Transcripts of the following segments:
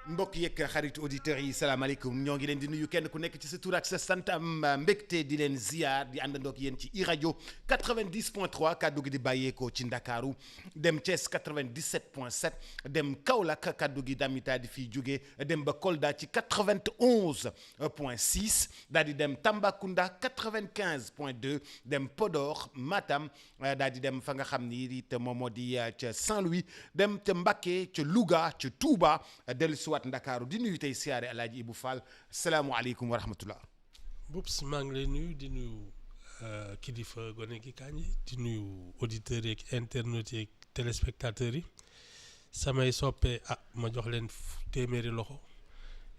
mbokk yeeg xaritu auditeurs yi salaamaaleykum ñoo ngi leen di nuyu kenn ku nekk ci sa tur ak sa sant am mbégte di leen ziar di àndandoo ak yéen ci iRadio 90.3 kaddu gi di bàyyeekoo ci Ndakaaru dem Thiès 97.7 dem Kaolack kaddu gi damita di fiy jóge dem ba Kolda ci 91.6 daal di dem Tambacounda 95.2 dem Podor Matam daal di dem fa nga xam ni it moom moo di ca Saint-Louis dem ca Mbacké ca Louga ca Touba dellusiwaat Ndakaaru di nuyu tey siyaare Alaaji Ibou Fall salaamualeykum wa rahmatullah. Boubs maa ngi lay nuyu di nuyu kilifa gone gi Kandji di nuyu auditeurs yeeg internautes yeeg téléspectateurs yi samay soppe ma jox leen téeméeri loxo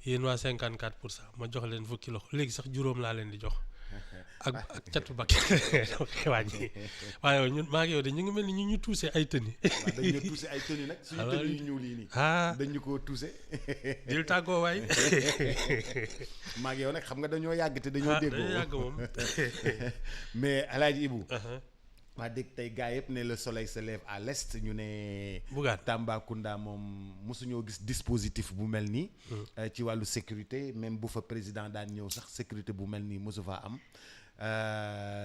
yéen waa 54% ma jox leen fukki loxo léegi sax juróom laa leen di jox ak catu bakk wàññi waaye ñun maa ngi yow de ñu ngi mel ni ñu tuuse ay tëni. waaw dañ ñu tuuse ay tëni nag suñu tëni yu ñuul yi nii. dañ ñu koo tuuse. dil tàggoo waay. maa ngi yow nag xam nga dañoo yàgg te dañoo déggoo dañoo yàgg moom. mais Alaaji Ibou. waa dégg tey gars yëpp ne le soleil se lève à l'est ñu ne Bougane Tambacounda moom mosuñoo gis dispositif bu mel nii ci wàllu sécurité même bu fa président daan ñëw sax sécurité bu mel nii mosu faa am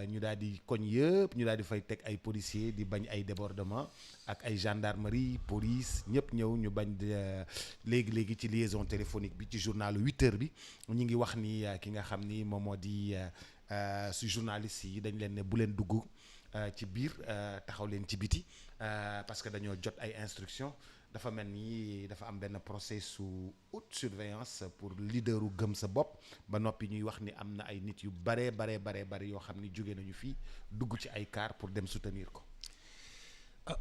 ñu daal di koñ yëpp ñu daal di fay teg ay policiers di bañ ay débordement ak ay gendarmerie police ñëpp ñëw ñu bañ léegi-léegi ci liaison téléphonique bi ci journalu 8h bi ñu ngi wax ni ki nga xam ni moom moo di su journalistes yi dañ leen ne bu leen dugg ci biir taxaw leen ci biti parce que dañoo jot ay instructions dafa mel ni dafa am benn procès sous haute surveillance pour leaderu gëm sa bopp ba noppi ñuy wax ni am na ay nit yu bare yoo xam ni jóge nañu fii dugg ci ay car pour dem soutenir ko.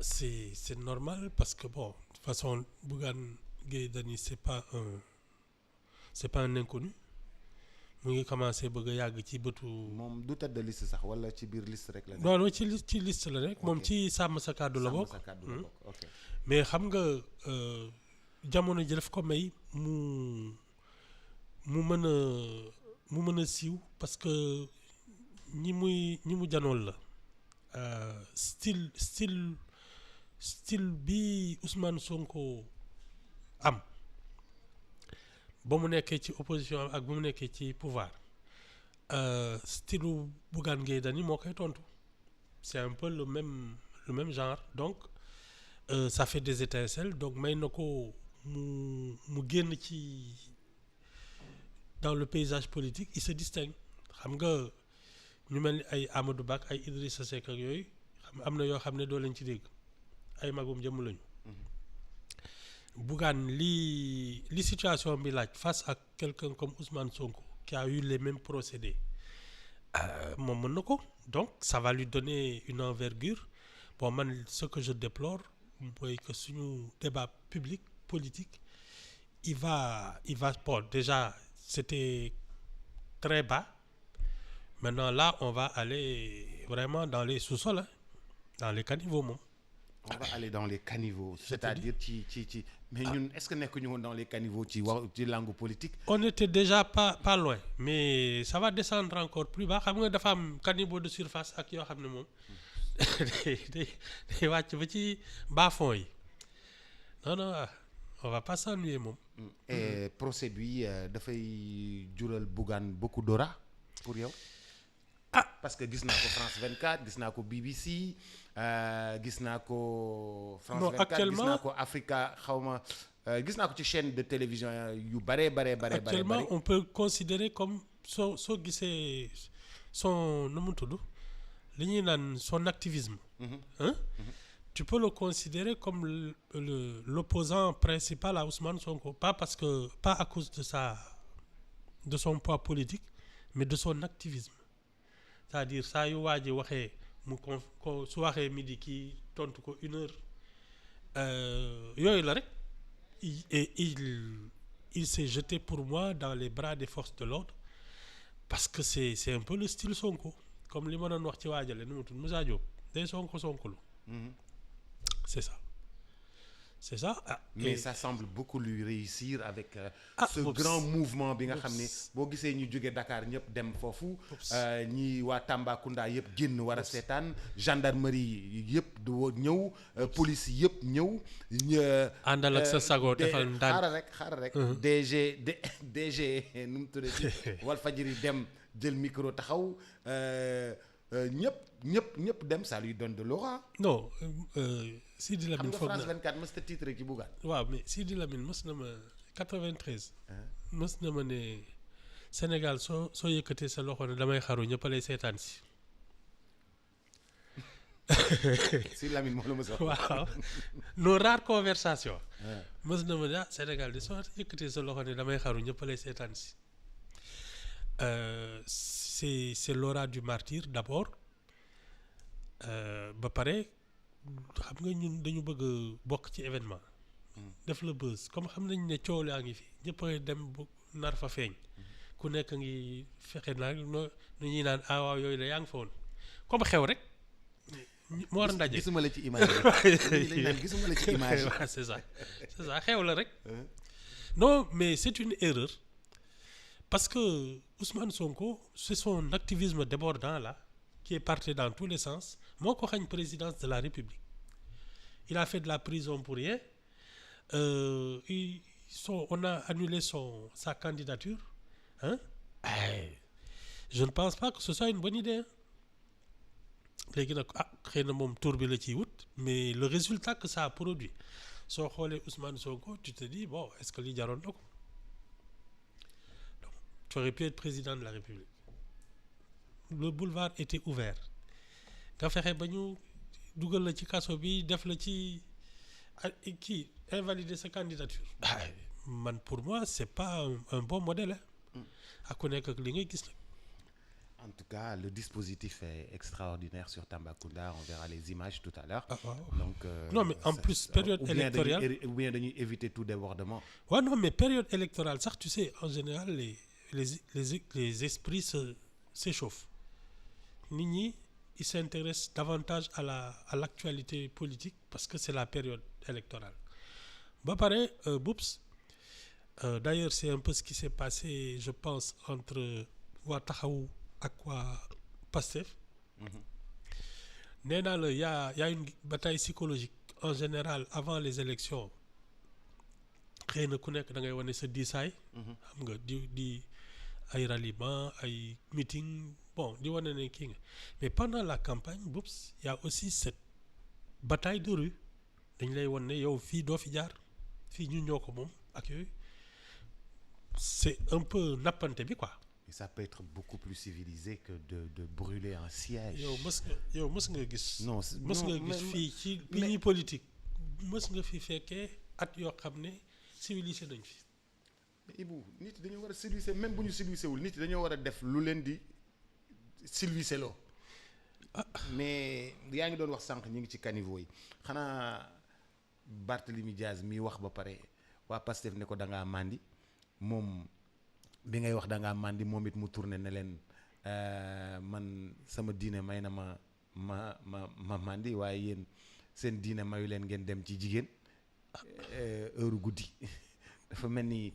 C'est normal parce que bon de toute façon Bougane Gueye Dany c'est pas un inconnu. mu ngi commencé bëgg a yàgg ci bëtu. moom du tête de liste sax wala ci biir liste rek la. non ci liste la rek. moom ci sàmm sa kàddu la bokk. ok mais xam nga jamono ji daf ko may mu mën a siiw parce que ñi mu janool la style bi Ousmane Sonko am. ba mu nekkee ci opposition ak ba mu nekkee ci pouvoir style Bougane Gueye Dany moo koy tontu c'est un peu le même genre donc ça fait des étincelles donc may na ko mu génn ci dans le paysage politique il se distingue xam nga ñu mel ni ay Amadou Ba ay Idrissa Seck ak yooyu am na yoo xam ne doo leen ci dégg ay magum jëmm lañu. Bougane li situation bi laaj face à quelqu'un comme Ousmane Sonko qui a eu les mêmes procédés moom mën na ko donc ça va lui donner une envergure bon man ce que je déplore mooy que suñu débat public politique il va bon déjà c'était très bas maintenant là on va aller vraiment dans les sous-sols dans les caniveaux moom. on va aller dans les caniveaux c'est-à-dire ci mais ñun est-ce que nekkuñu woon dans les caniveaux ci langue politique. on était déjà pas loin mais ça va descendre encore plus bas xam nga dafa am caniveau de surface ak yoo xam ne moom day wàcc ba ci bas-fond yi non on va pas s'ennuyer moom. et procès bi dafay jural Bougane beaucoup d'aura pour yow. parce que gis naa ko France 24 gis naa ko BBC gis naa ko. France 24 gis naa ko Africa xawma gis naa ko ci chaîne de télévision yu bare. actuellement on peut considérer comme soo gisee son nu mu tudd li ñuy naan son activisme. Tu peux le considérer comme l'opposant principal à Ousmane Sonko pas à cause de son poids politique mais de son activisme. C'est-à-dire saa yu waa ji waxee mu su waxee midi kii tontu ko 1 heure yooyu la rek il s'est jeté pour moi dans les bras des forces de l'ordre parce que c'est un peu le style Sonko comme li ma doon wax ci waajale nu mu tudd Moussa Diop day Sonko lu c'est ça. c'est ça. mais ça semble beaucoup lui réussir avec ce Boubs. grand mouvement bi nga xam ni Boubs. boo gisee ñu jóge Dakar ñëpp dem foofu ñi waa Tambacounda yëpp génn war a seetaan gendarmerie yëpp du ñëw police yëpp ñëw àndal ak sa sago defal ndànk xaaral rek DG nu mu tuddati Walfadjri dem jël micro taxaw ñëpp dem ça lui donne de l'aura. non Sidi Lamine xam foog nga na France 24 mës ta titre ci Bougane. waaw mais Sidi Lamine mës na ma 93 mës na ma ne Sénégal soo yëkkatee sa loxo ne damay xaru ñëpp a lay seetaan si si Lamine moo la mës a wax. waaw nos rares conversations mës na ma ne Sénégal di soo yëkkatee sa loxo ne damay xaru ñëpp a lay seetaan si c'est l'aura du martyr d'abord ba pare xam nga ñun dañu bëgg bokk ci événement def la buzz comme xam nañ ne coow laa ngi fi ñëpp a dem bu nar fa feeñ ku nekk ngi fexe naa nu ñuy naan waaw yooyu la yaa ngi fa woon comme xew rek mu war a ndaje gisuma la ci image yi naan gisuma la ci image yi. waaw c'est ça xew la rek non mais c'est une erreur parce que Ousmane Sonko c'est son activisme débordant là qui est parti dans tous les sens moo ko xañ présidence de la République il a fait de la prison pour rien on a annulé sa candidature je ne pense pas que ce soit une bonne idée léegi nag xëy na moom tour bi la ciy wut mais le résultat que ça a produit soo xoolee Ousmane Sonko tu te dis bon est-ce que li jaroon na ko donc tu aurais pu être président de la République le boulevard était ouvert nga fexe ba ñu dugal la ci kaso bi def la ci kii invalider sa candidature man pour moi c'est pas un bon modèle ak ku nekk ak li ngay gis nag. En tout cas, le dispositif est extraordinaire sur Tambacounda. On verra les images tout à l'heure. Donc, non, mais en plus, période électorale... Ou bien de éviter tout débordement. Ouais, non, mais période électorale, ça, tu sais, en général, les esprits s'échauffent. Nini, ils s'intéressent davantage à l'actualité politique parce que c'est la période électorale. Bah, pareil, Boups, d'ailleurs, c'est un peu ce qui s'est passé, je pense, entre Ouattahou ak waa Pastef nee naa la y a une bataille psychologique en général avant les élections xëy na ku nekk da ngay wane sa diisaay xam nga di ay ralliement ay meeting bon di wane ne kii nga mais pendant la campagne boops y a aussi cette bataille de rue dañ lay wan ne yow fii doo fi jaar fii ñu ñoo ko moom ak yooyu c'est un peu nappante bi quoi. Et ça peut être beaucoup plus civilisé que de brûler un siège. yow mës nga gis. non mës nga gis fii ci bi ñuy politique mës nga fi fekkee at yoo xam ne civilisé nañ fi. mais Ibou nit dañoo war a civilisé même bu ñu civilisé wul nit dañoo war a def lu leen di civilisé loo. mais yaa ngi doon wax sànq ñu ngi ci caniveau yi xanaa Barthélemy Diaz mi wax ba pare waa Pastef ne ko da ngaa màndi moom. bi ngay wax da ngaa màndi moom it mu tourné ne leen man sama diine may na ma màndi waaye yéen seen diine mayu leen ngeen dem ci jigéen heure guddi dafa mel ni.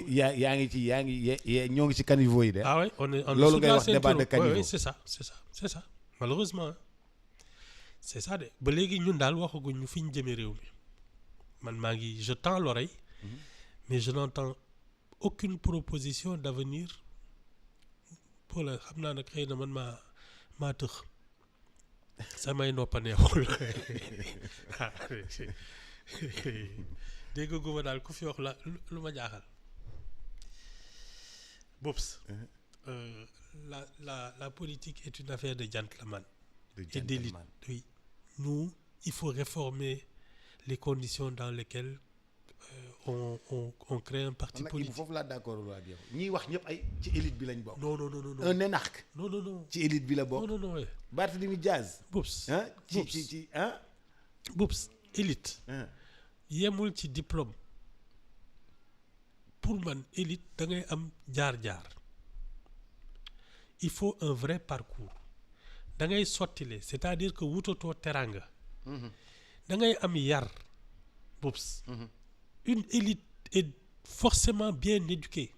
yaa ngi ñoo ngi ci caniveau yi de. ah oui on est loolu ngay wax débat de caniveau. oui c'est ça malheureusement c'est ça de ba léegi ñun daal waxaguñ ñu fi ñu jëmee réew mi man maa ngi je tends l'oreille mais je n'entends aucune proposition d'avenir pour la xam naa nag xëy na man maa tëx samay noppa neexul dégg guma daal ku fi wax lu ma jaaxal Bobs la politique est une affaire de gentleman et d'élite. Oui, nous il faut réformer les conditions dans lesquelles on crée un parti politique. foofu laa d'accord ak yow ñiy wax ñëpp ay ci élite bi lañ bokk. non un énarque. non ci élite bi la bokk. non. Barthélemy Diaz. Bobs ci Bobs élite. yemul ci diplôme pour man élite da ngay am jaar-jaar. il faut un vrai parcours da ngay sottile c'est-à-dire que wutatoo teranga. da ngay am yar. Boubs, une élite est forcément bien éduquée.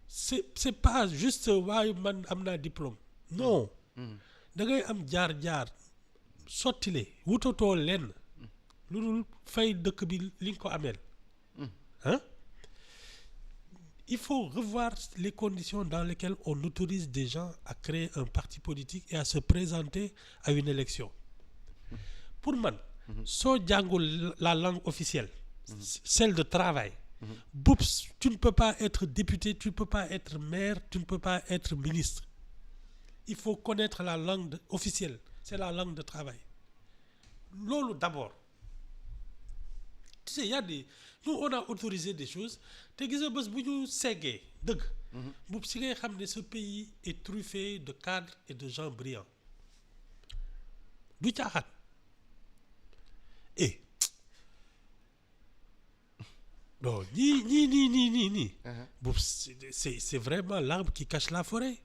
C'est pas juste waaye man am naa diplôme. Non. Da ngay am jaar-jaar sottile wutatoo lenn lu dul fay dëkk bi li nga ko ameel. Hein? Il faut revoir les conditions dans lesquelles on autorise des gens à créer un parti politique et à se présenter à une élection. Pour man, soo jàngul la langue officielle, celle de travail, Boubs, tu ne peux pas être député, tu ne peux pas être maire, tu ne peux pas être ministre. Il faut connaître la langue officielle, c'est la langue de travail. Loolu d'abord. Tu sais, il y a des... Nous, on a autorisé des choses. Te gis nga bés bu ñu seggee dëgg. Boubs si ngay xam ne ce pays est truffé de cadres et de gens brillants. Du caaxaan. Et non nii. Boubs c'est vraiment l'arbre qui cache la forêt.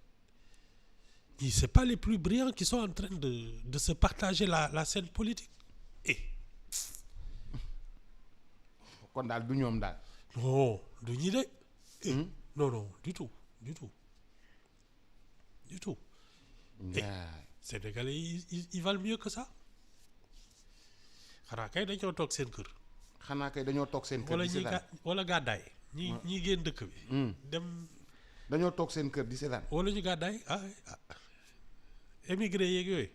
C'est pas les plus brillants qui sont en train de se partager la scène politique. Et kon daal du ñoom daal. non du ñi de. Non du tout. Sénégalais ils valent mieux que ça. xanaa kay dañoo toog seen kër. wala gàddaay. ñi génn dëkk bi. dem. dañoo toog seen kër di seetaan. wala ñu gàddaay émigré yeeg yooyu.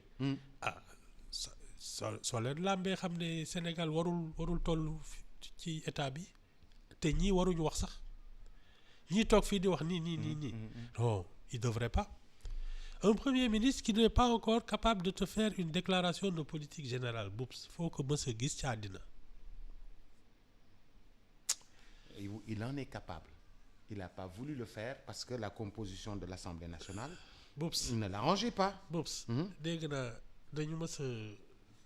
soo leen làmbee xam ne Sénégal warul toll ci état bi te ñii waruñu wax sax ñii toog fii di wax nii. Non il devrait pas. Un premier ministre qui n'est pas encore capable de te faire une déclaration de politique générale Boubs faut que mës a gis ci àddina. Il en est capable. Il n'a pas voulu le faire parce que la composition de l'Assemblée nationale ne l'arrangeait pas. Boubs dégg naa dañu mës a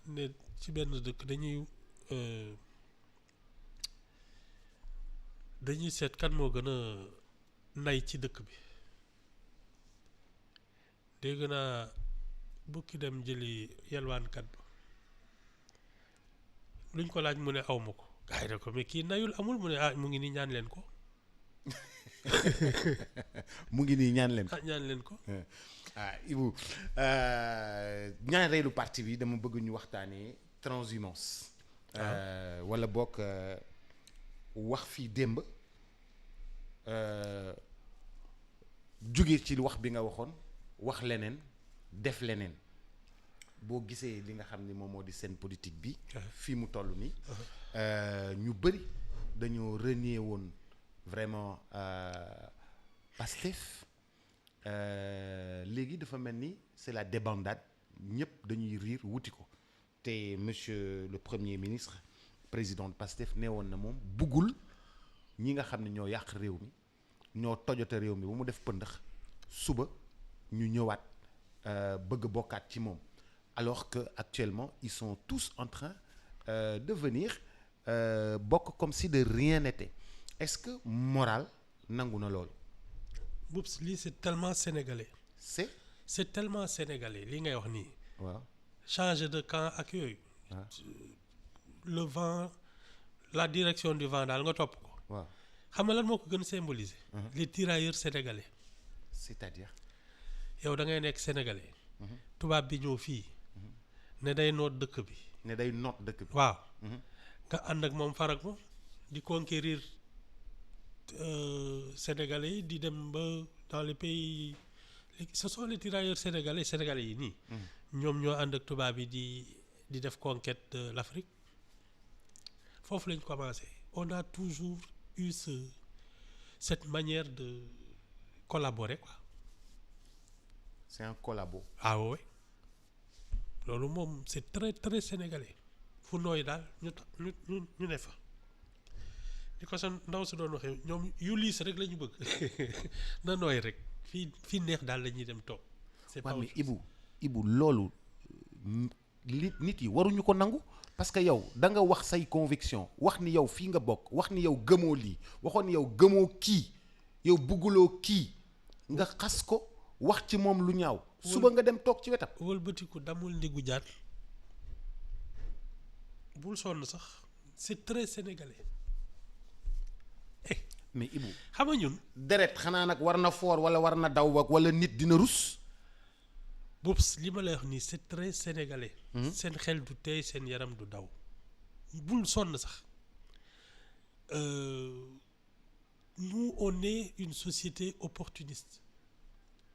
ne ci benn dëkk dañuy seet kan moo gën a nay ci dëkk bi. dégg naa bukki dem jëli yalwaankat ba luñ ko laaj mu ne aw ma ko gars yi ne ko mais kii nayul amul mu ne mu ngi nii ñaan leen ko. mu ngi nii ñaan leen ko ñaan leen ko. Ibou ñaareelu partie bi dama bëgg ñu waxtaanee transhumance. wala bokk wax fii démb jóge ci wax bi nga waxoon wax leneen def leneen boo gisee li nga xam ni moom moo di scène politique bi. fii mu toll nii. ñu bëri dañoo renier woon vraiment Pastef léegi dafa mel ni c'est la débandade ñëpp dañuy riir wuti ko te monsieur le premier ministre président de Pastef nee woon na moom buggul ñi nga xam ne ñoo yàq réew mi ñoo tojate réew mi ba mu def pëndëx suba ñu ñëwaat bëgg bokkaat ci moom alors que actuellement ils sont tous en train de venir bokk comme si de rien n'était. Est-ce que moral nangu na loolu. Boubs lii c'est tellement sénégalais. c'est tellement sénégalais li ngay wax nii. waaw changer de camp ak yooyu. le vent la direction du vent daal nga topp ko. waaw xam nga lan moo ko gën symboliser. les tirailleurs sénégalais. c'est-à-dire. yow da ngay nekk sénégalais. tubaab bi ñëw fii. ne day noot dëkk bi. waaw. nga ànd ak moom farak moom di conquérir sénégalais yi di dem ba dans les pays ce sont les tirailleurs sénégalais yi nii. ñoom ñoo ànd ak tubaab yi di def conquête de l'Afrique foofu lañ commencé. On a toujours eu cette manière de collaborer quoi. C'est un collabo. Ah oui loolu moom c'est très très sénégalais fu nooy daal ñu ne fa di ko sa ndaw si doon waxee ñoom yu liis rek la ñu bëgg na nooy rek fii neex daal la ñuy dem toog. c'est pas mais Ibou loolu nit yi waruñu ko nangu parce que yow da nga wax say conviction wax ni yow fii nga bokk wax ni yow gëmoo lii waxoon ni yow gëmoo kii yow bugguloo kii nga xas ko wax ci moom lu ñaaw. suba nga dem toog ci wetam. wëlbatiku damul ndigu jaat bul sonn sax c'est très sénégalais mais Ibou xam nga ñun deret xanaa nag war na foor wala war na daw wala nit dina rus. boops li ma lay wax nii c'est très sénégalais. seen xel du tey seen yaram du daw bul sonn sax nous on est une société opportuniste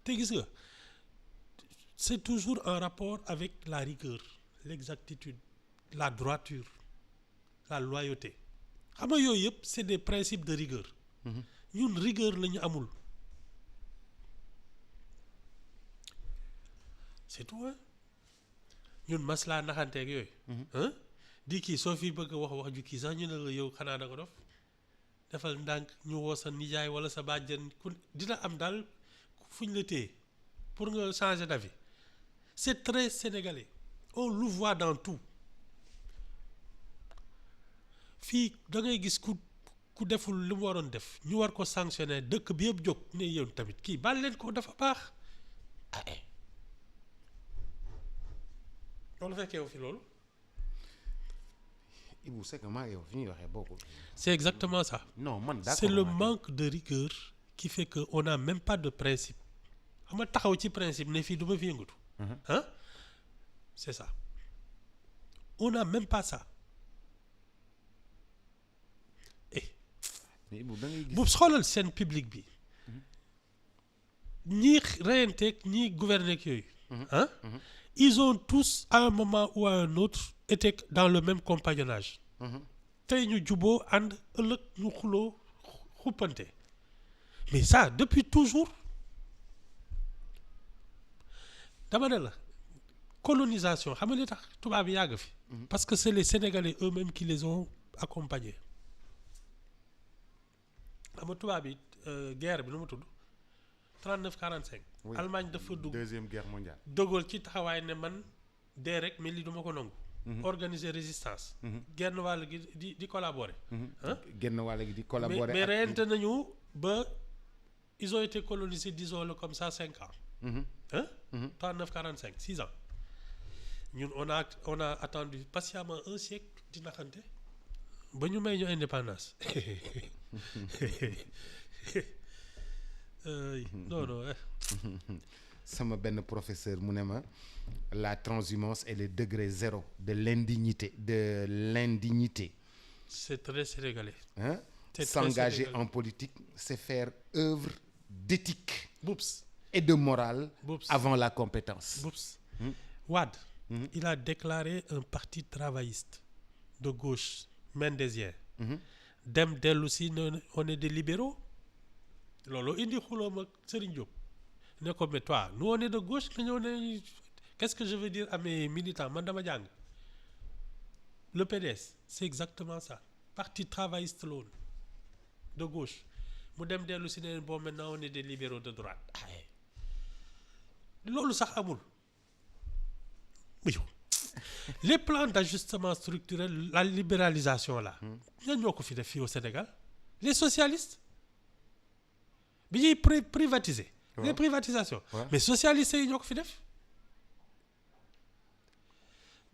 te gis nga c'est toujours en rapport avec la rigueur l'exactitude la droiture la loyauté xam nga yooyu yëpp c'est des principes de rigueur. ñun rigueur la ñu amul. c'est tout hein ñun maslaa naxanteeg yooyu. di kii soo fi bëgg wax ju kii sax ñu ne la yow xanaa da nga dof defal ndànk ñu woo sa nijaay wala sa bàjjen ku dina am daal fu ñu la téye pour nga changer d'avis c'est très sénégalais on le voit dans tout fii da ngay gis ku deful li mu waroon def ñu war ko sanctionner dëkk bi yëpp jóg ne yow tamit kii baal leen ko dafa baax loolu fekkee wu fi loolu. Ibou c'est que maa ngi yow fi ñuy waxee bokkul. c'est exactement ça. non man d'accord c'est le manque de rigueur qui fait que on n'a même pas de principe xam nga taxaw ci principe ne fii du ma fi yëngatu. ah c'est ça on n'a même pas ça. mais Ibou da ngay gis bu xoolal scène publique bi ñii reyanteeg ñii gouverner ak yooyu. ils ont tous à un moment ou à un autre été dans le même compagnonnage. tey ñu juboo ànd ëllëg ñu xuloo xuppante mais ça depuis toujours dama ne la colonisation xam nga li tax tubaab yi yàgg fi. parce que c'est les Sénégalais eux-mêmes qui les ont accompagnés xam nga tubaab yi guerre bi nu mu tudd 39-45. oui Allemagne dafa dugg deuxième guerre mondiale. De Gaulle ci taxawaay ne man dee rek mais lii du ma ko nangu. organiser résistance. genn wàll gi di collaborer. genn wàll gi di collaborer. mais reyante nañu ba ils ont été colonisés disons-le comme ça 5 ans. 39-45 6 ans ñun on a attendu patiemment un siècle di naxante ba ñu may ñu indépendance. non. sama benn professeur mu ne ma la transhumance est le degré zéro de l'indignité. c'est très sénégalais. S'engager en politique, c'est faire œuvre d'éthique. Boups. Et de morale. Boups. Avant la compétence. Boups. Wade. Il a déclaré un parti travailliste de gauche mendésien. dem dellu si on est des libéraux. loolu indi xuloom ak Serigne Diop ne ko mais toi nous on est de gauche nga ñëw ne qu'est-ce que je veux dire à mes militants man dama jàng le PDS c'est exactement ça parti travailliste la woon de gauche mu dem dellu si ne bon maintenant on est des libéraux de droite loolu sax amul les plans d'ajustement structurel la libéralisation là ñan ñoo ko fi def fii au Sénégal les socialistes bi ñuy privatiser. les privatisations. mais socialistes yi ñoo ko fi def.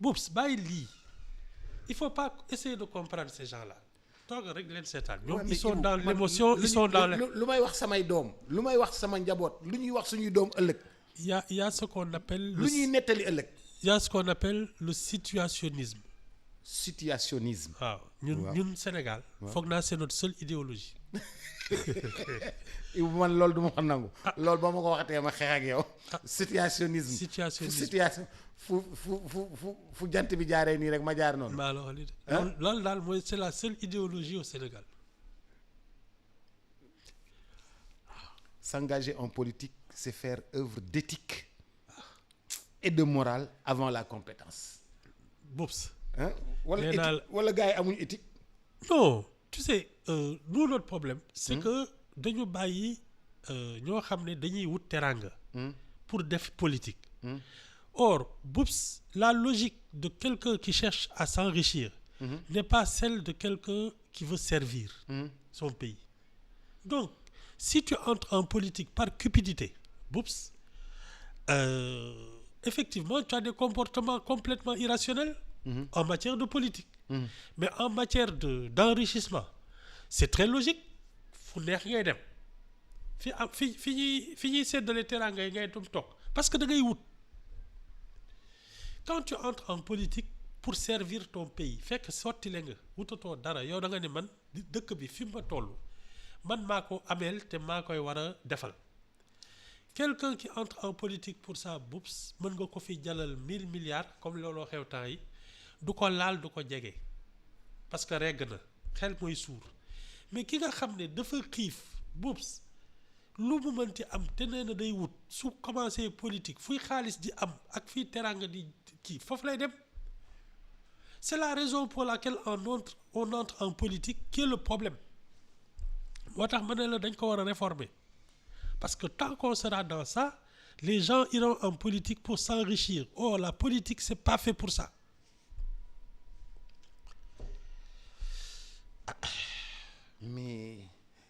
Boups bàyyi lii il faut pas essayer de comprendre ces gens-là toog rek leen seetaan. ñoom ils sont dans l'émotion ils sont dans lu may wax samay doom lu may wax sama njaboot lu ñuy wax suñuy doom ëllëg. y a ce qu'on appelle. lu ñuy nettali ëllëg. y a ce qu'on appelle le situationnisme. situationnisme. waaw ñun Sénégal. foog naa c'est notre seule idéologie. man loolu du ma ko nangu. loolu ba ma ko waxatee ma xeex ak yow. situationnisme. situation fu jant bi jaaree nii rek ma jaar noonu. maa la wax lii de. loolu daal mooy c'est la seule idéologie au Sénégal. S'engager en politique, c'est faire œuvre d'éthique et de morale avant la compétence. Boups. wala éthique wala gars yi amuñu éthique. non tu sais nous notre problème. c'est que dañu bàyyi ñoo xam ne dañuy wut teranga. pour def politique. Or Boups la logique de quelqu'un qui cherche à s'enrichir. n'est pas celle de quelqu'un qui veut servir. son pays. Donc si tu entres en politique par cupidité Boups effectivement tu as des comportements complètement irrationnels. En matière de politique. mais en matière d'enrichissement c'est très logique fu neex ngay dem fi ñuy séddale teraanga yi ngay dum toog parce que da ngay wut quand tu entres en politique pour servir ton pays fekk sotti le nga wutatoo dara yow da nga ne man dëkk bi fi ma toll man maa ko ameel te maa koy war a defal quelqu'un qui entre en politique pour ça boops mën nga ko fi jalal 1000 milliards comme looloo xew temps yi du ko laal du ko jege parce que regg na xel mooy suur mais ki nga xam ne dafa xiif boops lu mu mënti am te nee na day wut su commencé politique fuy xaalis di am ak fii teraanga di kii foofu lay dem c'est la raison pour laquelle on entre en politique qui est le problème moo tax ma ne la dañ ko war a réformer parce que tant qu'on sera dans ça les gens iront en politique pour s'enrichir oh la politique c'est pas fait pour ça mais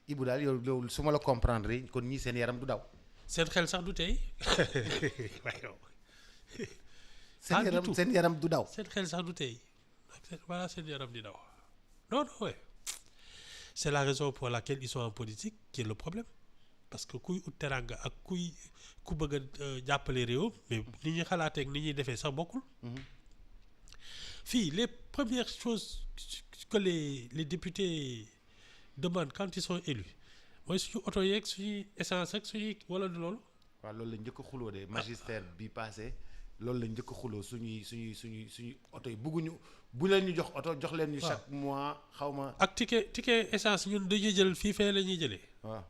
Ibou daal yow su ma la comprendre kon ñii seen yaram du daw. seen xel sax du tey waaye seen yaram du daw. seen xel sax du tey voilà seen yaram di daw non ouais c'est la raison pour laquelle ils sont en politique qui est le problème parce que kuy ut teranga ak ku bëgg a jàppale réew mais ni ñuy xalaatee ak ni ñuy defee sax bokkul. Fii les premières choses que les députés demandent quand ils sont élus mooy suñu oto yeeg suñuy essence ak suñuy wala du loolu. waaw loolu la njëkk a xuloo de magistère bi passé loolu la njëkk a xuloo suñuy oto yi bëgguñu bu leen ñu jox oto jox leen ñu chaque mois xaw ma. ak ticket essence ñun dañuy jël fii fee la ñuy jëlee. waaw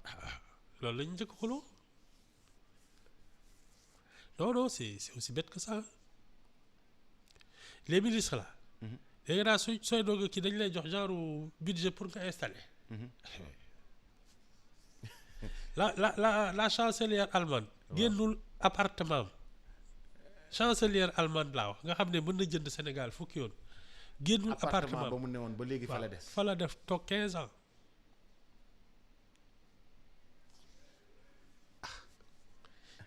loolu la ñu njëkk a xuloo non c'est aussi bête que ça les ministres là. léegi daal sooy doog kii dañ lay jox genre budget pour nga installer. la chancelière allemande. génnul appartement chancelière allemande laa wax nga xam ne mën na jënd Sénégal fukki yoon. génnul appartement ba mu newoon ba léegi fa la des. fa la def toog 15 ans.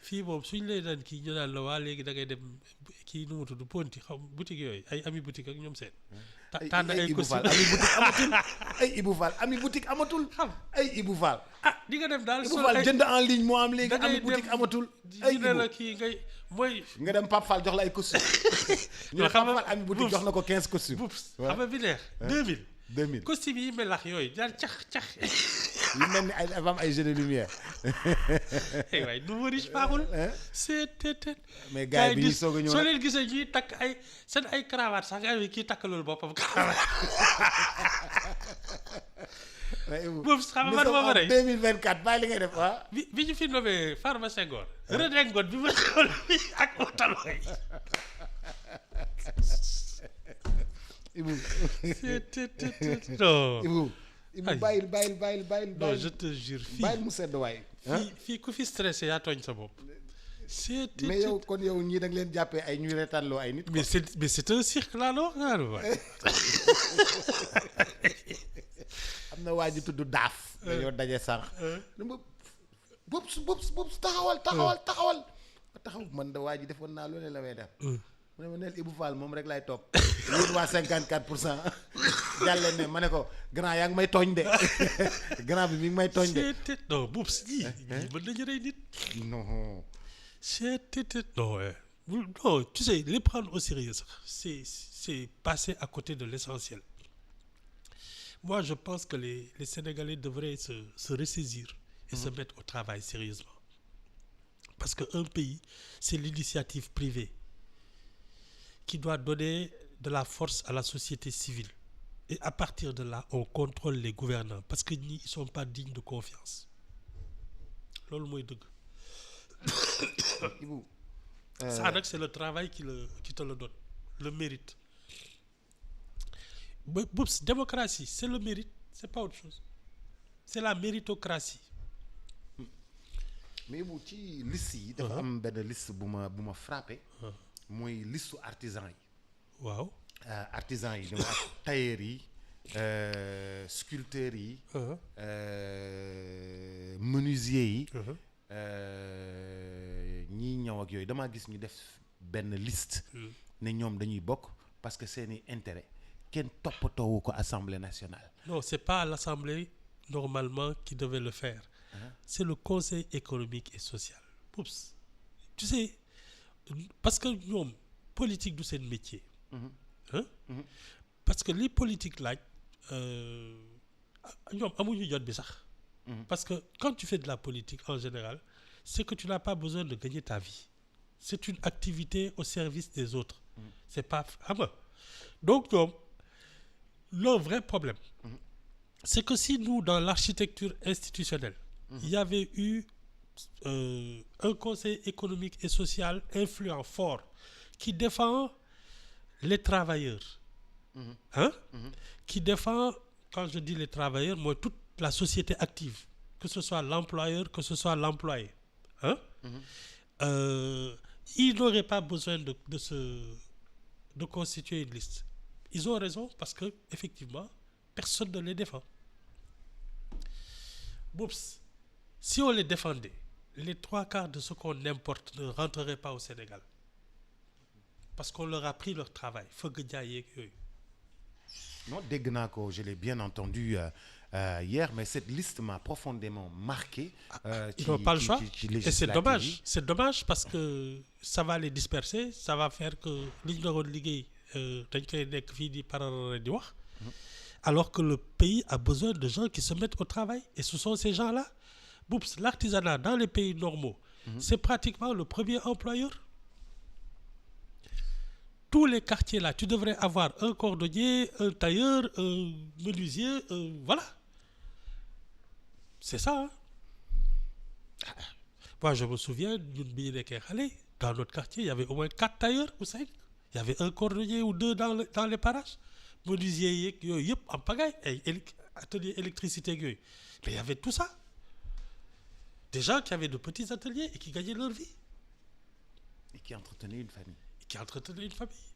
fii moom suñ lay daan kii ñu naan la waa léegi da ngay dem kii nu mu tudd ponti xam boutique yooyu ay ami boutique ak ñoom seen. tànn ay costume ami boutique amatul ay Ibou Fall ami boutique amatul. xam ay Ibou Fall. di nga dem daal. Ibou Fall jënd en ligne moo am léegi ami boutique amatul. ay Ibou la kii ngay mooy. nga dem Pape Fall jox la ay costume. ñu ne Pape Fall ami boutique jox na ko 15 costume. xam nga bi neex 2000 2000 costume yi melax yooyu daal cax. yu mel ni ay dafa am ay jeux de lumière. waaye nu ma riche baaxul. c'est mais gars yi bi ñu soog a ñëw soo leen gisee ñuy takk ay seen ay cravate sax nga kii takk loolu boppam cravate. boobu xam nga man moo ma rey 2024 bàyyi li ngay def waaw. bi ñu fi nommé Farba Senghor. redingote bi ma xool ak otaloo yi. Ibou. non. Ibou bàyyil. non je te jure fii bàyyil mu sedd waay. fii ku fi stressé yaa tooñ sa bopp. mais yow kon yow ñii da nga leen jàppee ay ñuy reetaanloo ay nit. mais c'est un cirque laa la wax nga am na waa ji tudd daaf. dañoo daje sànq. boobu taxawal man da waa ji defoon naa loolu la may def. mu ne ma neel Ibou Fall moom rek laay topp. yéen waa 54% jàlle ne ma ne ko grand yaa ngi may tooñ de grand bi mi ngi may tooñ de. non boobu si mën nañu rey nit. non. non tu sais les prendre au sérieux sax c'est passer à côté de l'essentiel. Moi je pense que les Sénégalais devraient se ressaisir et se mettre au travail sérieusement parce que un pays c'est l'initiative privée qui doit donner de la force à la société civile et à partir de là on contrôle les gouvernants parce que ñi ils sont pas dignes de confiance loolu mooy dëgg. Ibou. Ça nag c'est le travail qui te le donne le mérite. Boobu démocratie c'est le mérite c'est pas autre chose c'est la méritocratie. mais Ibou ci liste yi. dafa am benn liste bu ma frappé. mooy listu artisan yi. waaw. artisan yi dama ak tailleur yi sculpteurs yi. menuisier yi. ñii ñëw ak yooyu damaa gis ñu def benn liste. ne ñoom dañuy bokk parce que seeni intérêt kenn toppatoowu ko Assemblée nationale. Non, c'est pas l'Assemblée normalement qui devait le faire. C'est le Conseil économique et social. Oups. Tu sais, parce que ñoom politique du seen métier. Hein? Parce que les politiques laaj ñoom amuñu jot bi sax. Parce que quand tu fais de la politique en général, c'est que tu n'as pas besoin de gagner ta vie. C'est une activité au service des autres. C'est pas xam nga. Donc ñoom le vrai problème, c'est que si nous, dans l'architecture institutionnelle, il y avait eu un conseil économique et social influent, fort, qui défend les travailleurs, qui défend, quand je dis les travailleurs, moi, toute la société active, que ce soit l'employeur, que ce soit l'employé. Ils n'auraient pas besoin de constituer une liste. Ils ont raison parce que, effectivement, personne ne les défend. Oups. Si on les défendait, les 3/4 de ce qu'on importe ne rentreraient pas au Sénégal. Parce qu'on leur a pris leur travail. Fëgg jaay yeeg yooyu. Non, dégg naa ko, je l'ai bien entendu hier, mais cette liste m'a profondément marqué. Ils n'ont pas le choix. Et c'est dommage. C'est dommage parce que ça va les disperser. Ça va faire que li ñu doon liggéey dañ koy nekk fii di parare di wax. Alors que le pays a besoin de gens qui se mettent au travail. Et ce sont ces gens-là. Oups, l'artisanat dans les pays normaux, c'est pratiquement le premier employeur. Tous les quartiers là, tu devrais avoir un cordonnier, un tailleur, un menuisier, voilà. C'est ça. Moi, je me souviens, dans notre quartier, il y avait au moins 4 tailleurs ou 5. Il y avait un cordonnier ou 2 dans les parages. Menuisier, en pagaille, atelier électricité. Mais il y avait tout ça. Des gens qui avaient de petits ateliers et qui gagnaient leur vie. Et qui entretenaient une famille.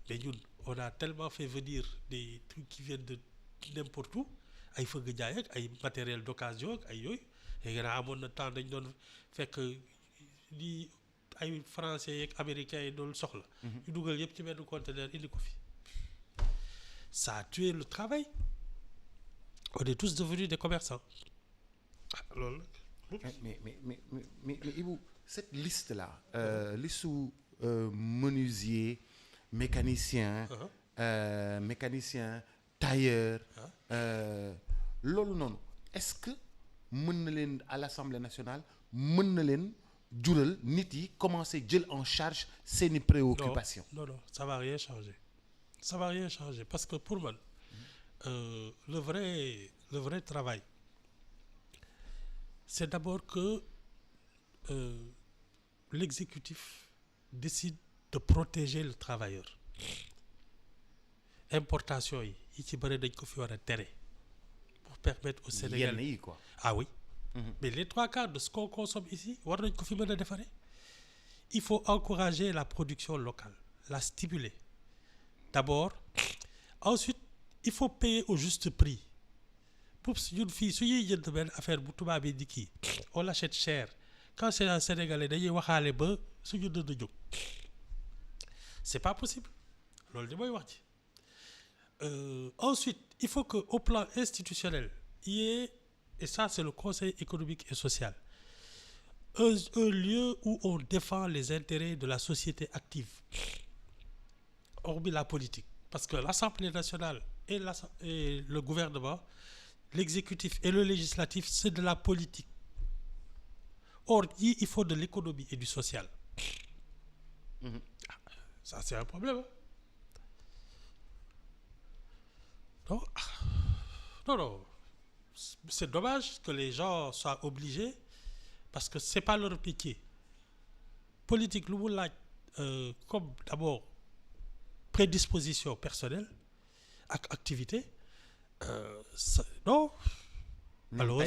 Mais nous, on a tellement fait venir des trucs qui viennent de n'importe où. Ay fëgg jaay ak ay matériel d'occasion ak ay yooyu. Et il y a amoon na temps dañ doon fekk li ay français ak américains yi doon soxla. Ñu dugal yëpp ci benn conteneur indi ko fi. Ça a tué le travail. On est tous devenus des commerçants. Alors, mais Ibou, cette liste-là, liste sous menuisier, mécanicien, tailleur, loolu noonu, est-ce que mën na leen à l'Assemblée nationale mën na leen jural nit yi commencer jël en charge seeni préoccupations? Non, ça va rien changer. Ça va rien changer parce que pour moi, le vrai travail, c'est d'abord que l'exécutif décide de protéger le travailleur. Importation yi ci bëri dañ ko fi war a tere pour permettre au Sénégal yenn yi quoi. Ah oui. Mais les 3/4 de ce qu'on consomme ici war nañ ko fi mën a defaree. Il faut encourager la production locale, la stimuler d'abord. Ensuite, il faut payer au juste prix. Pour ñun fii su ñuy jënd benn affaire bu tubaab yi di kii on l'achète cher. Quand c'est un Sénégalais dañuy waxaale ba suñu dënd jóg. C'est pas possible. Loolu di mooy wax ci. Ensuite, il faut que au plan institutionnel, il y ait, et ça c'est le Conseil économique et social, un lieu où on défend les intérêts de la société active, hormis la politique. Parce que l'Assemblée nationale et le gouvernement, l'exécutif et le législatif, c'est de la politique. Or, il faut de l'économie et du social. Ça, c'est un problème. Non. C'est dommage que les gens soient obligés parce que c'est pas leur métier. Politique, lu mu laaj comme d'abord prédisposition personnelle ak activité. Non. Alors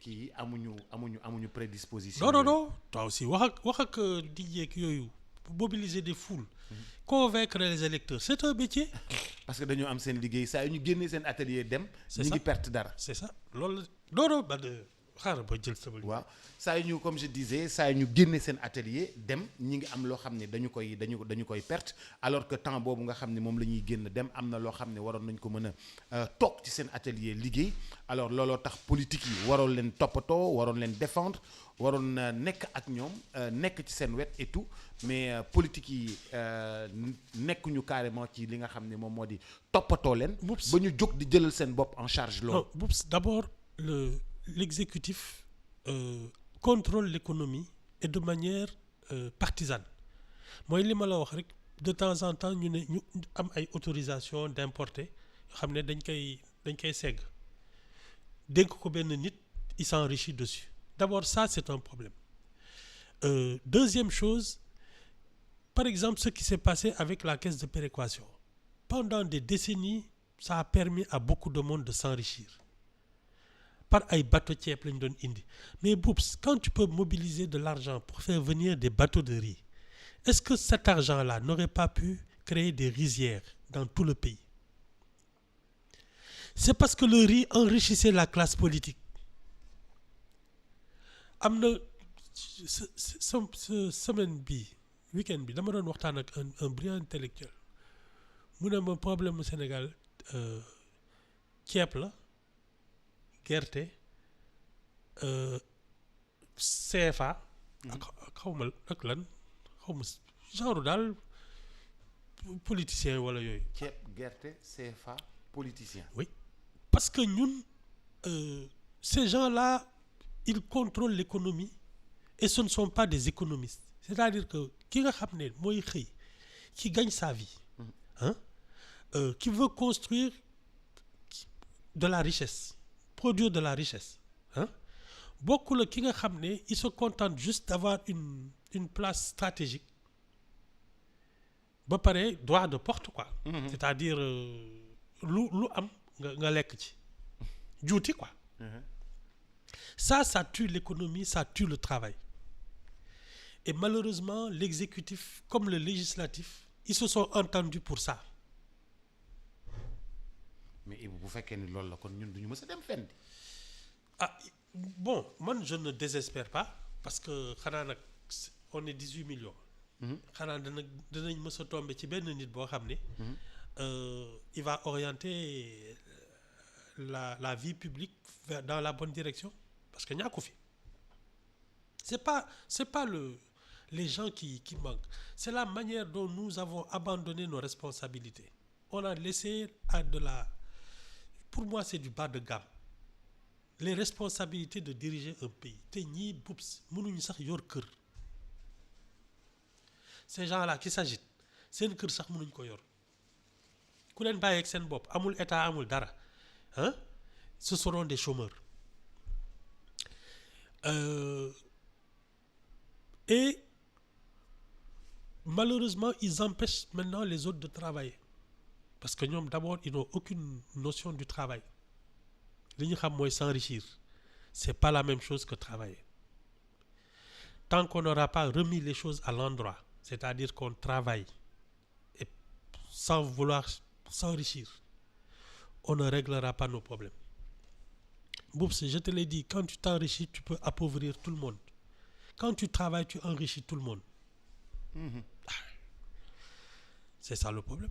kii amuñu prédisposition. Non. Toi aussi wax ak DJ ak yooyu mobiliser des foules. Convaincre les électeurs, c'est un métier. Parce que dañoo am seen liggéey saa yu ñu génnee seen atelier dem. ñu ngi perte dara. C'est ça loolu non man xaaral ba jël sama. waaw saa yu ñu comme je disais saa yu ñu génne seen atelier dem ñi ngi am loo xam ne dañu koy perte alors que temps boobu nga xam ne moom la ñuy génn dem am na loo xam ne waroon nañ ko mën a toog ci seen atelier liggéey alors looloo tax politique yi waroon leen toppatoo waroon leen défendre waroon nekk ak ñoom nekk ci seen wet et tout mais politique yi nekkuñu carrément ci li nga xam ne moom moo di toppatoo leen. ba ñu jóg di jëlal seen bopp en charge loolu. non Boups d'abord l'exécutif contrôle l'économie et de manière partisane mooy li ma la wax rek de temps en temps ñu ne ñu am ay autorisation d'importer yoo xam ne dañ koy segg dénk ko benn nit il s'enrichit dessus d'abord ça c'est un problème deuxième chose par exemple ce qui s'est passé avec la caisse de péréquation pendant des décennies ça a permis à beaucoup de monde de s'enrichir par ay bateau ceeb lañ doon indi mais Boups quand tu peux mobiliser de l'argent pour faire venir des bateaux de riz est-ce que cet argent-là n'aurait pas pu créer des rizières dans tout le pays? C'est parce que le riz enrichissait la classe politique. am na semaine bi week-end bi dama doon waxtaan ak un brillant intellectuel mu ne ma problème mu Sénégal ceeb la gerte CFA ak xawma ak lan xawma genre daal politicien wala yooyu. ceeb gerte CFA politicien. oui parce que ñun ces gens-là ils contrôlent l'économie et ce ne sont pas des économistes c'est-à-dire que ki nga xam ne mooy xëy qui gagne sa vie hein qui veut construire de la richesse produire de la richesse hein bokkul ak ki nga xam ne il se contente juste d'avoir une place stratégique ba pare droit de porte quoi. C'est-à-dire lu am nga lekk ci juuti quoi. Ça tue l'économie, ça tue le travail. Et malheureusement, l'exécutif comme le législatif, ils se sont entendus pour ça. Mais bu fekkee ni loolu la kon ñun duñu mës a dem fenn. Ah bon, man je ne désespère pas parce que xanaa nag on est 18 millions. xanaa danañ mës a tomber ci benn nit boo xam ne. Il va orienter la vie publique dans la bonne direction. Parce que ñàkku fi c'est pas les gens qui manquent c'est la manière dont nous avons abandonné nos responsabilités on a laissé pour moi c'est du bas de gamme les responsabilités de diriger un pays te ñii Boups mënuñu sax yor kër ces gens-là qui s'agitent seen kër sax mënuñ ko yor ku leen bàyyi ak seen bopp amul état amul dara hein ce seront des chômeurs. Et malheureusement ils empêchent maintenant les autres de travailler parce que ñoom d'abord ils n'ont aucune notion du travail li ñu xam mooy s'enrichir c'est pas la même chose que travailler tant qu'on n'aura pas remis les choses à l'endroit c'est-à-dire qu'on travaille et sans vouloir s'enrichir on ne réglera pas nos problèmes. Boups, je te l'ai dit, quand tu t'enrichis, tu peux appauvrir tout le monde. Quand tu travailles, tu enrichis tout le monde. C'est ça le problème.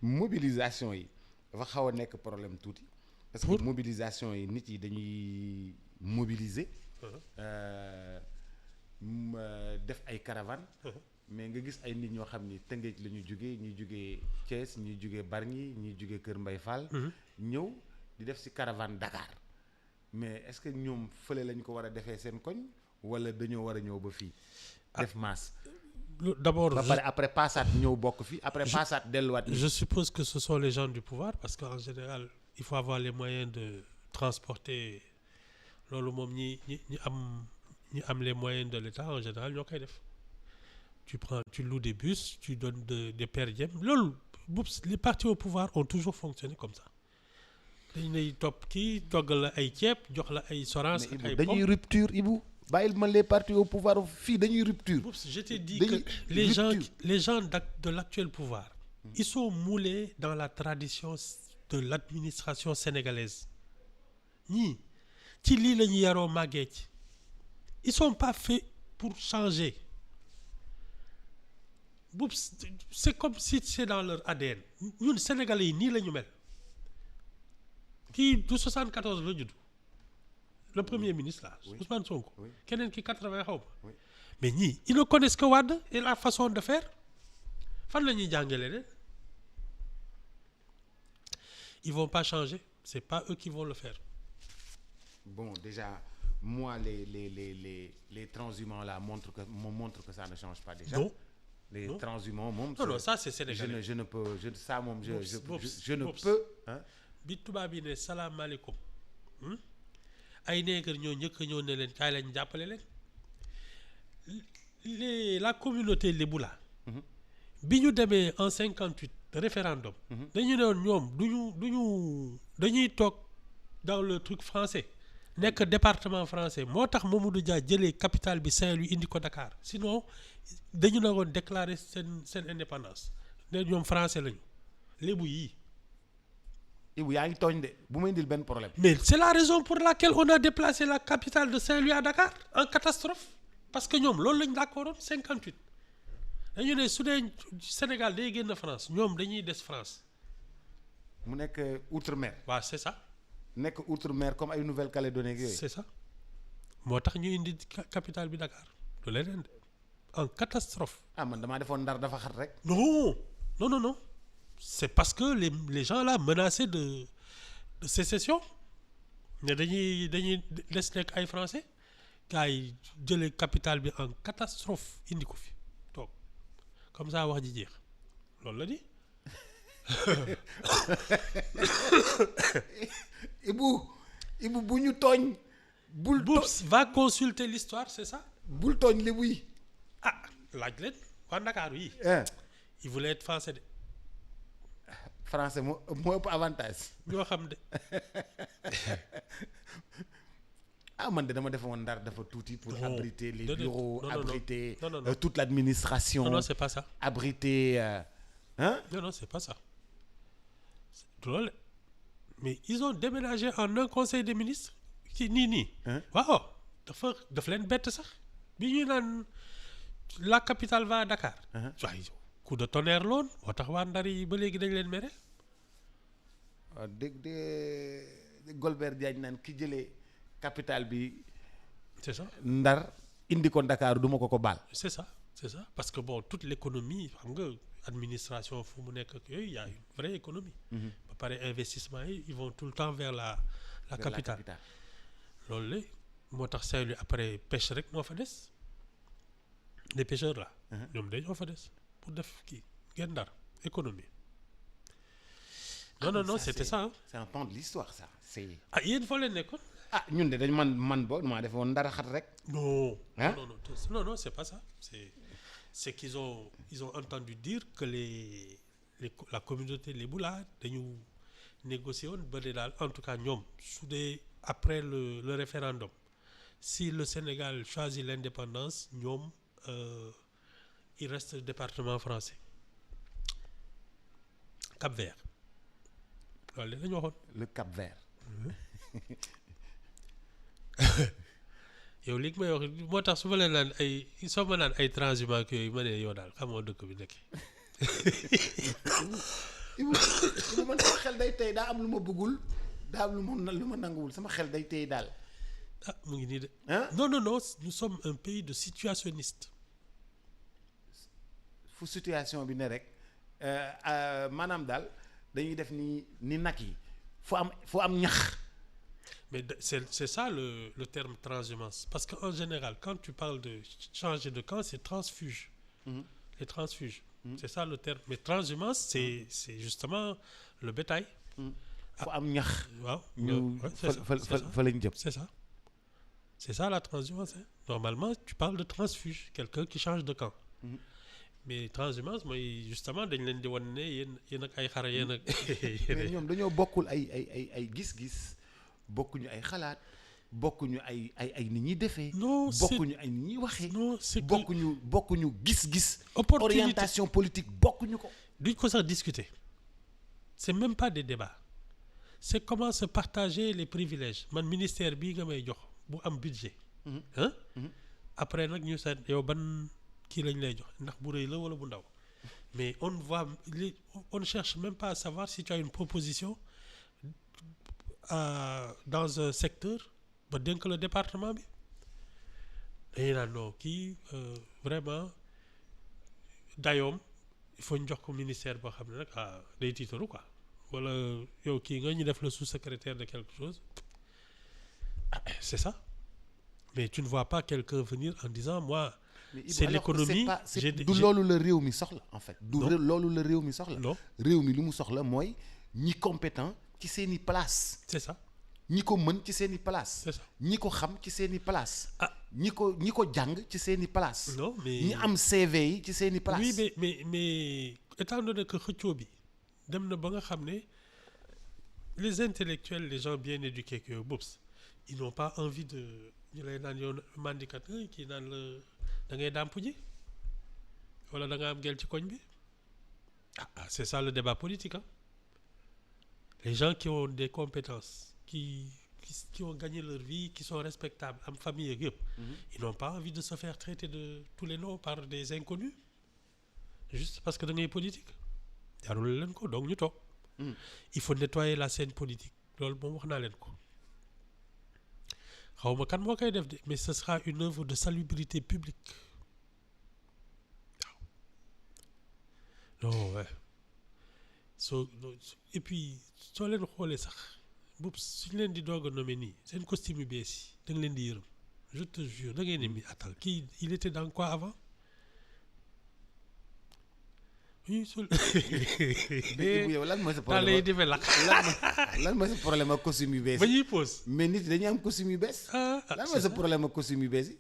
Mobilisation yi dafa xaw a nekk problème tuuti. parce que mobilisation yi nit yi dañuy mobiliser. def ay caravanes. mais nga gis ay nit ñoo xam ni Tëngéej la ñu jugee ñuy jugee Thiès ñuy jugee Bargny ñuy jugee Kër Mbaye Fall. ñëw di def ci caravane Dakar mais est-ce que ñoom fële lañ ko war a defee seen koñ wala dañoo war a ñëw ba fii. def masse. D'abord ba pare après Passaat ñëw bokk fii après Passaat delluwaat. Je suppose que ce sont les gens du pouvoir parce qu'en général il faut avoir les moyens de transporter loolu moom ñi am les moyens de l'État en général ñoo koy def. Tu loues des bus, tu donnes des per diem. Les partis au pouvoir ont toujours fonctionné comme ça. dañ lay topp kii toggal la ay ceeb jox la ay sorance ak ay dañuy rupture Ibou bàyyil ma les partis au pouvoir fii dañuy rupture. Je t'ai dit que les gens de l'actuel pouvoir ils sont moulés dans la tradition de l'administration sénégalaise ñii ci lii la ñu yaroo màggee ci ils sont pas faits pour changer boobu c'est comme si c'est dans leur ADN ñun Sénégalais yi nii la ñu mel kii du 74 la judd le premier ministre là Ousmane Sonko keneen ki 80 xaw ma mais ñii ils ne connaissent que Wade et la façon de faire fan la ñuy jàngale leen ils vont pas changer c'est pas eux qui vont le faire. Bon, déjà, moi, les transhumants là montrent que ça ne change pas déjà. Non. Les non. transhumants, non, ça c'est sénégalais. Je ne peux, je ne Bobs. peux. Hein? bi tubaab yi ne salaamaaleykum ay nègre ñoo njëkk ñoo ne leen kaay lañ jàppale leen la communauté lébu la bi ñu demee en 58 référendum dañu ne woon ñoom dañuy toog dans le truc français nekk département français moo tax Mamadou Dia jëlee capitale bi Saint-Louis indi ko Dakar sinon dañu ne woon déclarer seen indépendance ne ñoom français lañu lébu yii. Ibu yaa ngi tooñ de bu may indil benn problème. Mais c'est la raison pour laquelle on a déplacé la capitale de Saint-Louis à Dakar en catastrophe parce que ñoom loolu lañ d'accordoon 58 dañu ne su dee Sénégal day génn France ñoom dañuy des France. mu nekk outre-mer. waaw c'est ça. nekk outre-mer comme ay Nouvelle-Calédonie ak yooyu. c'est ça moo tax ñu indi capitale bi Dakar du leneen de en catastrophe. ah man damaa defoon Ndar dafa xat rek. non c'est parce que les gens là menaçaient de sécession ne dañuy des nekk ay français gars yi jëlee capitale bi en catastrophe indi ko fi toog comme ça wax ji jeex loolu la di. Ibu bu ñu tooñ. Boubs va consulter l'histoire c'est ça. bul tooñ lébu yi. ah laaj leen waa Ndakaaru yi. il voulait être français de. français moo ëpp avantage. ñoo xam de. man de dama defoon Ndar dafa tuuti pour abriter les bureaux, abriter non. toute l'administration. Non, c'est pas ça. Abriter Non, c'est pas ça. C'est drôle. Mais ils ont déménagé en un conseil des ministres ci nii. waaw daf leen bett sax bi ñuy naan la capitale va à Dakar. waaye coup de tonnerre loon moo tax waa Ndar yi ba léegi dañ leen mere. waaw dégg Golbert Diagne naan ki jëlee capitale bi. c'est ça Ndar indi ko Dakar du ma ko baal. c'est ça parce que bon toute l'économie xam nga administration fu mu nekk ak yooyu y a une vraie économie. ba pare investissement yi ils vont tout le temps vers la capitale. loolu la moo tax Saint-Louis après pêche rek moo fa des les pêcheurs là. ñoom dañoo fa des pour def kii ngeen Ndar économie. non c'était ça c'est un pan de l'histoire ça c'est. yéen foo leen nekkoon. ñun de dañ man boo maa defoon Ndar xat rek. non c'est pas ça c'est qu'ils ont entendu dire que la communauté lébu là dañu négocier woon ba de daal en tout cas ñoom su dee après le référendum si le Sénégal choisit l'indépendance ñoom il reste département français Cap-Vert loolu la ñu waxoon. le Cap-Vert. yow li may wax moo tax su ma leen naan soo ma naan ay transhumants ak yooyu ma ne yow daal xamoo dëkk bi nekk. Ibu man sama xel day tey daa am lu ma bëggul daa am lu ma nanguwul sama xel day tey daal. mu ngi nii de. non nous sommes un pays de situationnistes. fu situation bi ne rek maanaam daal dañuy def ni nag yi fu am ñax. Mais c'est ça le terme transhumance. Parce qu'en général, quand tu parles de changer de camp, c'est transfuge. Les transfuges. C'est ça le terme. Mais transhumance, c'est justement le bétail. fu am ñax. waaw fa lañ jëm. C'est ça la transhumance. Normalement, tu parles de transfuge. Quelqu'un qui change de camp. Mais transhumance mooy justement dañ leen di wan ne yéen ak ay xare yéen ak. mais ñoom dañoo bokkul ay gis-gis. bokkuñu ay xalaat bokkuñu ay nit ñuy defee. non bokkuñu ay nit ñuy waxee. non c'est bokkuñu gis-gis. opportunité orientation politique bokkuñu ko. duñ ko sax discuter c'est même pas des débats c'est comment se partager les privilèges man ministère bii nga may jox bu am budget hein après nag ñu seet yow ban kii lañ lay jox ndax bu rëy la wala bu ndaw mais on ne cherche même pas à savoir si tu as une proposition dans un secteur ba dénk le département bi dañuy naan non kii vraiment dayoom il faut ñu jox ko ministère boo xam ne nag day tiitaru quoi wala yow kii nga ñu def le sous-secrétaire de quelque chose c'est ça mais tu ne vois pas quelqu'un venir en disant moi c'est l'économie du loolu la réew mi soxla en fait du loolu la réew mi soxla non réew mi lu mu soxla mooy ñi compétent ci seeni place c'est ça ñi ko mën ci seeni place c'est ça ñi ko xam ci seeni place ñi ko jàng ci seeni place non mais ñi am CV yi ci seeni place oui mais étant donné que xëccoo bi dem na ba nga xam ne les intellectuels les gens bien éduqués que boops ils n'ont pas envie de ñu lay naan yow mandikat kii naan la da ngay dàmp ji wala da nga am gel ci koñ bi c'est ça le débat politique les gens qui ont des compétences qui ont gagné leur vie qui sont respectables am famille ak yëpp ils n'ont pas envie de se faire traiter de tous les noms par des inconnus juste parce que da ngay politique jarul leen ko donc ñu toog il faut nettoyer la scène politique loolu moom wax naa leen ko xaw ma kan moo koy def de mais ce sera une œuvre de salubrité publique waaw non ouais et puis soo leen xoolee sax boobu suñ leen di doog a nommer nii seen costume yu bees yi da nga leen di yërëm je te jure da ngay ne mi attends kii il était dans quoi avant oui sul yow lan mooy sa problème lay demee lakk lan mooy sa problème ak costume yu bees ba ñuy pause mais nit dañuy am costume yu bees lan mooy sa problème ak costume yu bees yi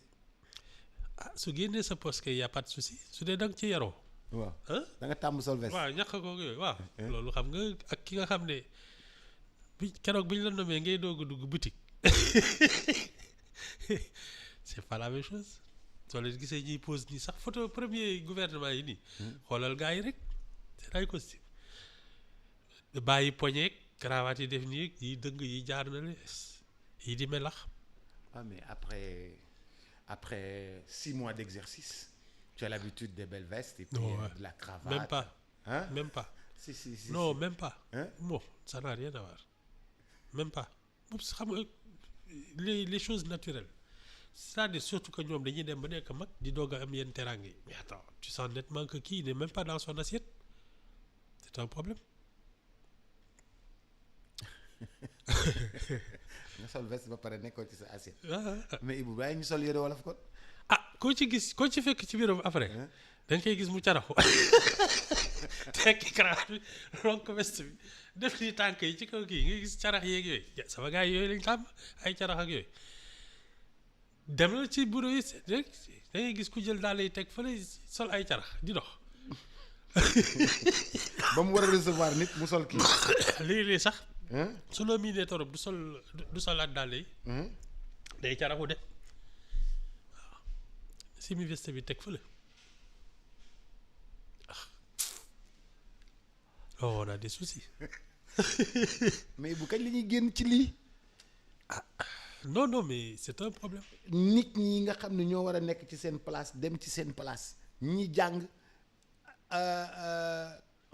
su génnee sa poste kay y a pas de souci su dee da nga ci yaroo waaw da nga tàmm sol veste waaw ñàkk ko yooyu waaw loolu xam nga ak ki nga xam ne bi keroog bi ñu la nommé ngay doog a dugg boutique c'est pas la même chose soo leen gisee ñuy pose nii sax photo premier gouvernement yi nii xoolal gars yi rek c'est ay costume bàyyi poñeeg cravate yi def nii yi dëng yi jaar na le yi di melax mais après 6 mois d'exercice tu as l'habitude des belles vestes et puis de la cravate même pas même pas si non même pas bon ça n'a rien à voir même pas xam nga les choses naturelles c'est-à-dire surtout que ñoom dañuy dem ba nekk mag di doog a am yenn teraanga yi mais attends tu sens nettement que kii n'est même pas dans son assiette c'est un problème nga sol veste ba pare nekkoo ci sa assiette mais Ibou bàyyi ñu sol yére wolof kon koo ci fekk ci biiram après da nga koy gis mu caraxu tekki cravate bi ronk veste bi def ni tànk yi ci kaw kii nga gis carax yeeg yooyu sama gars yi yooyu lañ xam ay carax ak yooyu dem na ci bureau yi rek da ngay gis ku jël daal lay teg fële sol ay carax di dox ba mu war a recevoir nit mu sol kii léeg-léeg sax su loo miinee torop du solaat daal yi day caraxu de waaw si mi veste bi teg fële on a des soucis mais bu kañ la ñuy génn ci lii non mais c'est un problème nit ñi nga xam ne ñoo war a nekk ci seen place dem ci seen place ñi jàng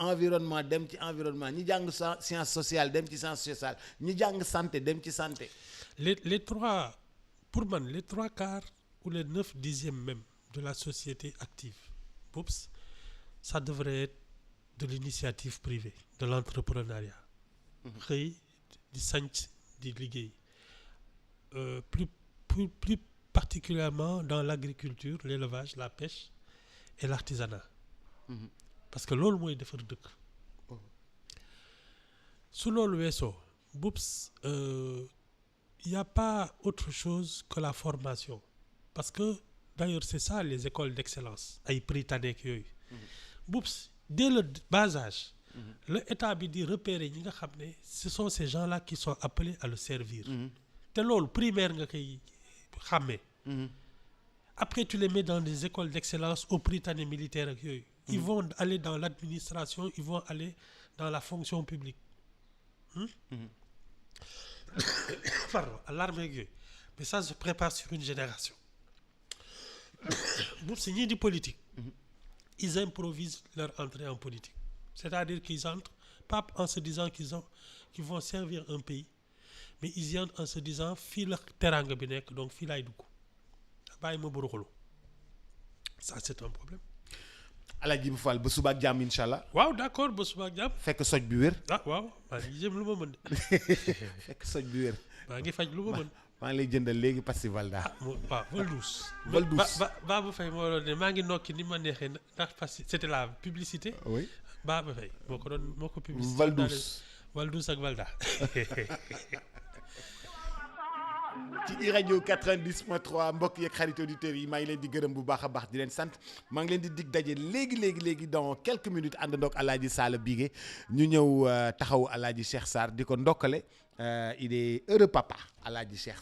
environnement dem ci environnement ñi jàng science sociale dem ci science sociale ñi jàng santé dem ci santé les trois pour man les 3/4 ou les 9/10 même de la société active boops ça devrait être de l'initiative privée de l'entrepreneuriat xëy di sanc di liggéey plus particulièrement dans l'agriculture l'élevage la pêche et l'artisanat parce que loolu mooy defar dëkk su loolu weesoo boops il y a pas autre chose que la formation parce que d'ailleurs c'est ça les écoles d'excellence ay Prytanée yooyu boops dès le bas âge le état bi di repérer ñi nga xam ne ce sont ces gens-là qui sont appelés à le servir te loolu primaire nga koy xàmmee après tu les mets dans des écoles d'excellence au Prytanée militaire ak yooyu ils vont aller dans l'administration ils vont aller dans la fonction publique pardon à l'armée ak yooyu mais ça se prépare sur une génération bu si ñii di politique ils improvisent leur entrée en politique c'est-à-dire qu'ils entrent pas en se disant qu'ils vont servir un pays mais ils y entrent en se disant fii la teraanga bi nekk donc fii laay dugg bàyyi ma buruxlu ça c'est un problème. Alaaji bu Fall ba suba ak jàmm incha allah. waaw d'accord ba suba ak jàmm. fekk soj bi wér. ah waaw maa ngi jëm lu ma mën de. fekk soj bi wér. maa ngi faj lu ma mën. maa ngi lay jëndal léegi pasti Valda. waaw Valdous. Valdous Baba Faye moo doon ne maa ngi nokki ni ma neexee ndax pasti c'était la publicité. oui Baba Faye moo ko publicité. Valdous ak Valda. ci iRadio 90.3 mbokk yeeg xarit auditeurs yi maa ngi leen di gërëm bu baax a baax di leen sant maa ngi leen di dig daje léegi dans quelques minutes àndandoog Alaaji Sala Bigué ñu ñëw taxaw Alaaji Cheikh Sarr di ko ndokkale il est heureux papa Alaaji Cheikh